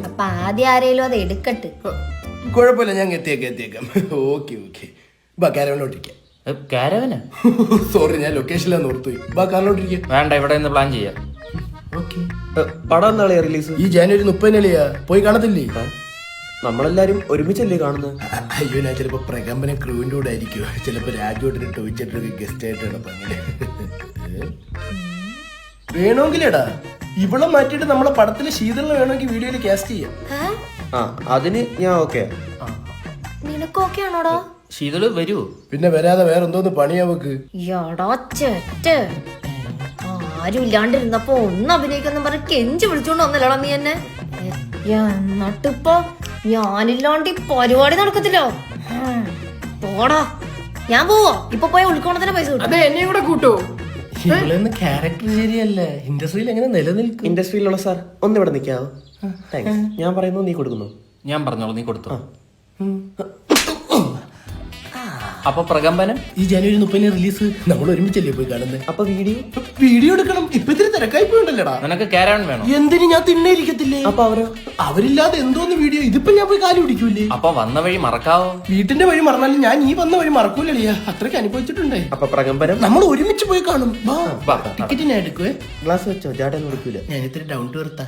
അപ്പൊ ആദ്യം ആരേലും അത് എടുക്കട്ട്. കുഴപ്പമില്ല, ഞാൻ എത്തിയേക്കാം. ഓക്കെ ബാ കാരവനോട്ടിരിക്കാം. കാരവന? സോറി, ഞാൻ ലൊക്കേഷനിലാണ് ഓർത്തുപോയി. ബാ കാറിലോട്ടിരിക്കാം. വേണ്ട, ഇവിടെ നിന്ന് പ്ലാൻ ചെയ്യാം. പടം നാളെ റിലീസ്? ഈ ജനുവരി 30-നെയാ. പോയി കാണത്തില്ലേ? നമ്മളെല്ലാരും ഒരുമിച്ചല്ലേ കാണുന്നത്? അയ്യോ, ഞാൻ ചിലപ്പോ പ്രകമ്പനം ക്രൂവിന്റെ കൂടെ ആയിരിക്കും. ചിലപ്പോ രാജുവിന്റെ ടോയ്ച്ചേട്ടൊക്കെ ഗസ്റ്റ് ആയിട്ടാണ്. അപ്പൊ അങ്ങനെ വേണമെങ്കിലേടാ ഇവളെ മാറ്റിയിട്ട് നമ്മളെ പടത്തില് ശീതളിനെ വേണമെങ്കിൽ വീഡിയോയിൽ കാസ്റ്റ് ചെയ്യാം. അതിന് ഞാൻ ഓക്കെ. നിനക്ക് ഓക്കെ ആണോടാ? ശീതള് വരുവോ? പിന്നെ വരാതെ വേറെ എന്തോന്ന് പണിയാ നമുക്ക്? ആരും ഇല്ലാണ്ടിരുന്നപ്പോ ഒന്ന് അഭിനയിക്കുന്ന പറഞ്ഞ് കെഞ്ചി വിളിച്ചോണ്ട് വന്നല്ലോടാ നീ എന്നെ. എന്നിട്ടിപ്പോ ഞാനില്ലാണ്ട് ഈ പരിപാടി നടക്കത്തില്ലോ. പോടാ, ഞാൻ പോവോ? ഇപ്പൊ പോയ ഉൾക്കോണത്തിന് പൈസ കിട്ടും. അതെ, എന്നെ കൂടെ കൂട്ടോ. ക്യാരക്ടർ ശരിയല്ല. ഇൻഡസ്ട്രിയിൽ എങ്ങനെ നിലനിൽക്കും? ഇൻഡസ്ട്രിയിലുള്ള സാർ ഒന്ന് ഇവിടെ നിൽക്കാവോ? താങ്ക്സ്. ഞാൻ പറയുന്നു, നീ കൊടുക്കുന്നു. ഞാൻ പറഞ്ഞോളൂ, നീ കൊടുത്തു. അപ്പൊ പ്രകമ്പനം ഈ ജനുവരി 30-ന് റിലീസ്. നമ്മൾ ഒരുമിച്ചല്ലേ പോയി കാണുന്നത്. അപ്പൊ വീഡിയോ എടുക്കണം. ഇപ്പൊ ഇത്തിരി തിരക്കായി പോയിണ്ടല്ലേടാ. നിനക്ക് കാരവൻ വേണം? എന്തിനു, ഞാൻ തിണ്ണയിരിക്കത്തില്ലേ. അപ്പൊ അവരില്ലാതെ എന്തോന്ന് വീഡിയോ? ഇതിപ്പോ ഞാൻ പോയി കാലി പിടിക്കൂലേ. അപ്പൊ വന്ന വഴി മറക്കാവോ? വീട്ടിന്റെ വഴി മറന്നാലും ഞാൻ ഈ വന്ന വഴി മറക്കൂലളിയാ. അത്രയ്ക്ക് അനുഭവിച്ചിട്ടുണ്ടേ. അപ്പൊ പ്രകമ്പനം നമ്മൾ ഒരുമിച്ച് പോയി കാണും. ടിക്കറ്റ് ഞാൻ എടുക്കുവേ. ഗ്ലാസ് വെച്ചോ? ജാടൻ കൊടുക്കൂല. ഞാൻ ഇത്തിരി ഡൗൺ ടു എർത്താ.